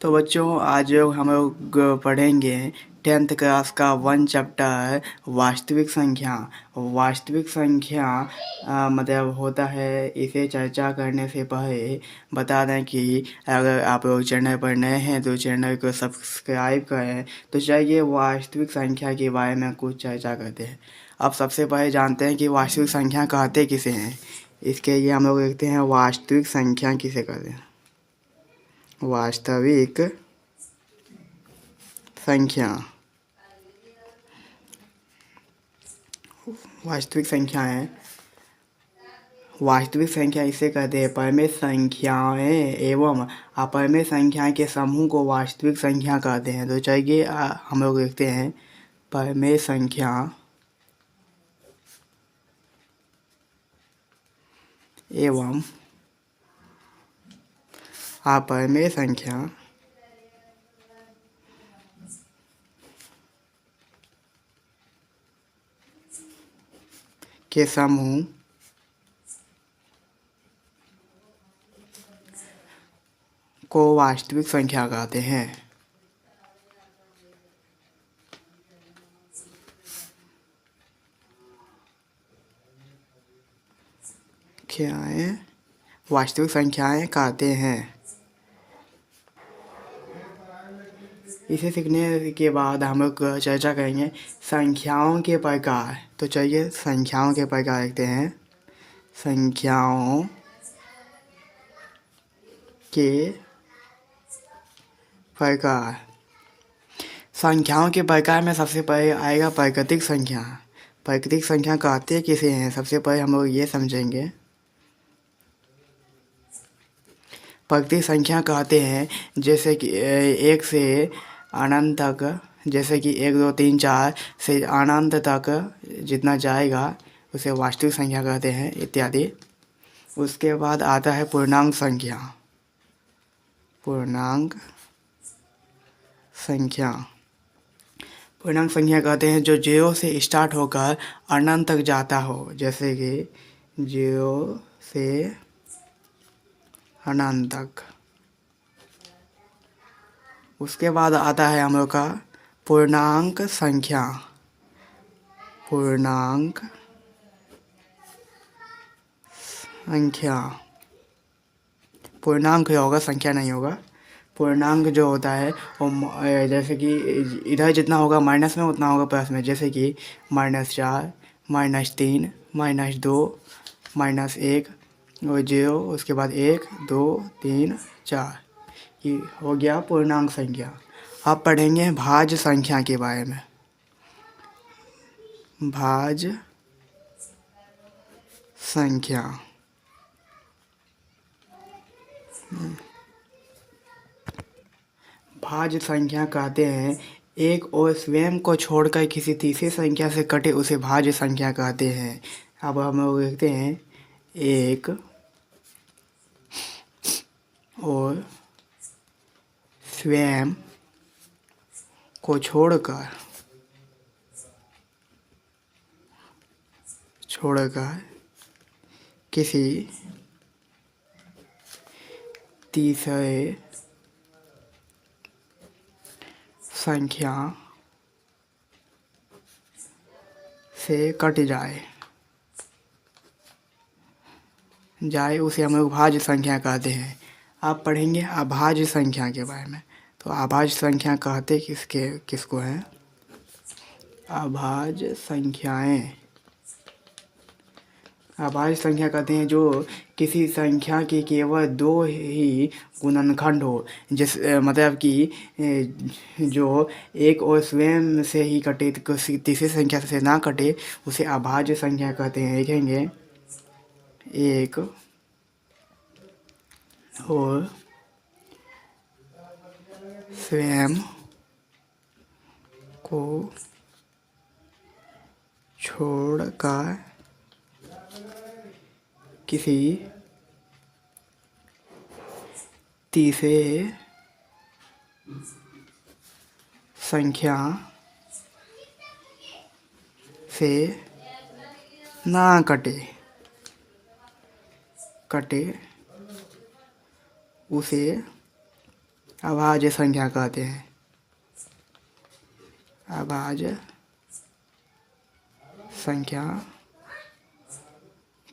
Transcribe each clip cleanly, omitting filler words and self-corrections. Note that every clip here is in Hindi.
तो बच्चों आज हम लोग पढ़ेंगे 10th क्लास का 1 चैप्टर वास्तविक संख्या। वास्तविक संख्या मतलब होता है। इसे चर्चा करने से पहले बता दें कि अगर आप लोग चैनल पर नए हैं तो चैनल को सब्सक्राइब करें। तो चलिए वास्तविक संख्या के बारे में कुछ चर्चा करते हैं। अब सबसे पहले जानते हैं कि वास्तविक संख्या कहते किसे हैं। इसके लिए हम लोग देखते हैं वास्तविक संख्या किसे कहते हैं। वास्तविक संख्या वास्तविक संख्या है। वास्तविक संख्या इसे कहते हैं परिमेय संख्याएं एवं अपरिमेय संख्या के समूह को वास्तविक संख्या कहते हैं। तो चलिए हम लोग देखते हैं परिमेय संख्या एवं अपरिमेय संख्या के समूह को वास्तविक संख्या कहते हैं। क्या है? वास्तविक संख्याएं कहते हैं। इसे सीखने के बाद हम लोग चर्चा करेंगे संख्याओं के प्रकार। तो चलिए संख्याओं के प्रकार देखते हैं। संख्याओं के प्रकार। संख्याओं के प्रकार में सबसे पहले आएगा प्राकृतिक संख्या। प्राकृतिक संख्या कहते किसे हैं सबसे पहले हम लोग ये समझेंगे। प्राकृतिक संख्या कहते हैं जैसे कि एक से अनंत तक, जैसे कि 1 2 3 4 से अनंत तक जितना जाएगा उसे वास्तविक संख्या कहते हैं इत्यादि। उसके बाद आता है पूर्णांक संख्या। पूर्णांक संख्या पूर्णांक संख्या कहते हैं जो 0 से स्टार्ट होकर अनंत तक जाता हो, जैसे कि 0 से अनंत तक। उसके बाद आता है हम लोग का पूर्णांक संख्या। पूर्णांक संख्या पूर्णांक होगा, संख्या नहीं होगा। पूर्णांक जो होता है वो जैसे कि इधर जितना होगा माइनस में उतना होगा प्लस में, जैसे कि -4 -3 -2 -1 और 0, उसके बाद 1 2 3 4। ये हो गया पूर्णांक संख्या। अब पढ़ेंगे भाज्य संख्या के बारे में। भाज्य संख्या भाज्य संख्या कहते हैं एक और स्वयं को छोड़कर किसी तीसरी संख्या से कटे उसे भाज्य संख्या कहते हैं। अब हम लोग देखते हैं एक और स्वयं को छोड़कर किसी तीसरे संख्या से कट जाए उसे हम लोग भाज्य संख्या कहते हैं। आप पढ़ेंगे अभाज्य संख्या के बारे में। तो अभाज्य संख्या कहते किसको हैं? अभाज्य संख्याएं अभाज्य संख्या कहते हैं जो किसी संख्या के केवल 2 ही गुणनखंड हो, जिस मतलब कि जो एक और स्वयं से ही कटे, किसी तीसरी संख्या से ना कटे उसे अभाज्य संख्या कहते हैं। लिखेंगे एक और स्वयं को छोड़कर किसी तीसरे संख्या से ना कटे उसे अभाज्य संख्या कहते हैं, अभाज्य संख्या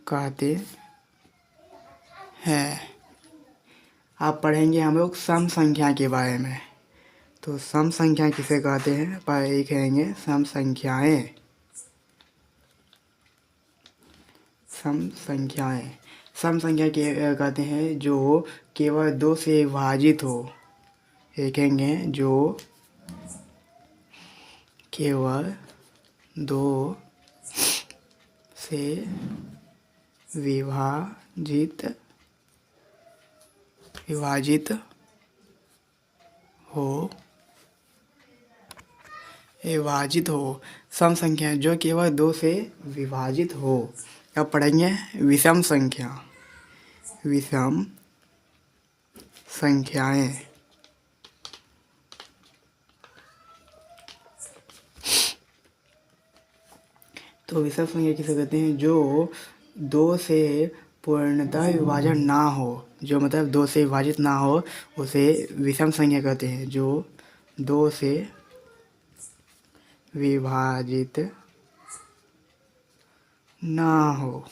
कहते हैं। आप पढ़ेंगे हम लोग सम संख्या के बारे में। तो सम संख्या किसे कहते हैं, पर कहेंगे सम संख्याएं। सम संख्याएं, सम संख्या के कहते हैं जो केवल 2 से विभाजित हो। देखेंगे जो केवल 2 से विभाजित हो, विभाजित हो। सम संख्या जो केवल 2 से विभाजित हो। अब पढ़ेंगे विषम संख्या, विषम संख्याएं। तो विषम संख्या किसे कहते हैं, जो 2 से पूर्णतः विभाजन ना हो, जो मतलब 2 से विभाजित ना हो उसे विषम संख्या कहते हैं। जो 2 से विभाजित ना हो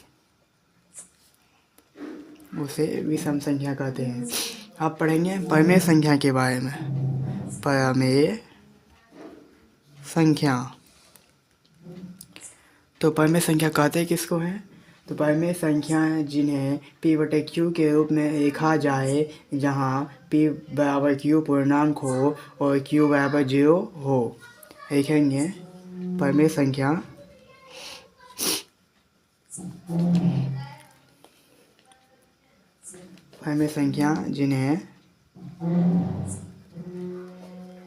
उसे विषम संख्या कहते हैं। आप पढ़ेंगे परमेय संख्या के बारे में। परमेय संख्या, तो परमेय संख्या कहते हैं किसको है, तो परमेय संख्या जिन्हें p/q के रूप में लिखा जाए, जहाँ p बराबर q पूर्णांक हो और q बराबर 0 हो। लिखेंगे परमेय संख्या जिन्हें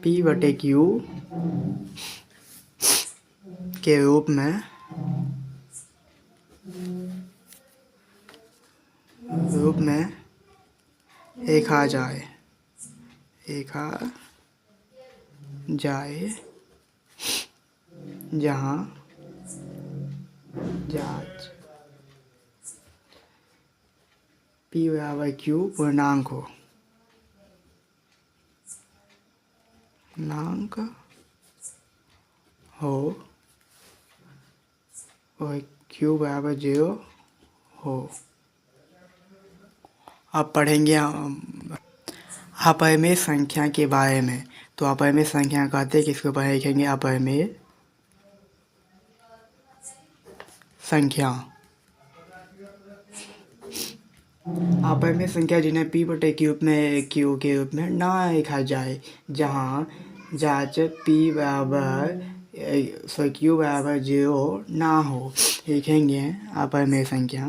p/q के रूप में लिखा जाए, जहाँ p बराबर q पूर्णांक हो और q बराबर 0 हो। अब पढ़ेंगे अपरिमेय संख्या के बारे में। तो अपरिमेय संख्या कहते हैं किसके ऊपर लिखेंगे, अपरिमेय संख्या। अपरिमेय संख्या जिन्हें p/q के रूप में ना लिखा जाए, जहाँ जांच p बराबर q बराबर 0 ना हो। लिखेंगे अपरिमेय संख्या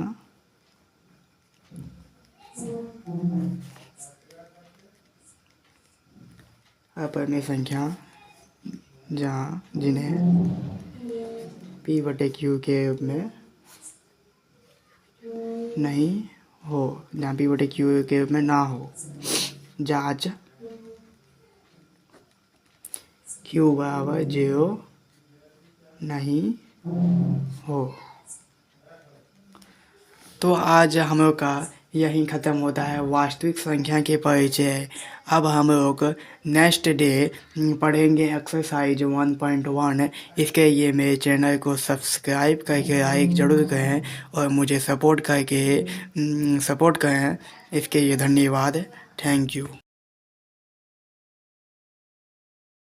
जहाँ जिन्हें p/q के रूप में नहीं हो, जहाँ p/q के रूप में ना हो। जांच q बराबर 0 नहीं हो। तो आज हम लोग का यहीं ख़त्म होता है वास्तविक संख्या के परिचय। अब हम लोग नेक्स्ट डे पढ़ेंगे एक्सरसाइज 1.1। इसके लिए मेरे चैनल को सब्सक्राइब करके लाइक ज़रूर करें और मुझे सपोर्ट करें। इसके लिए धन्यवाद। Thank you.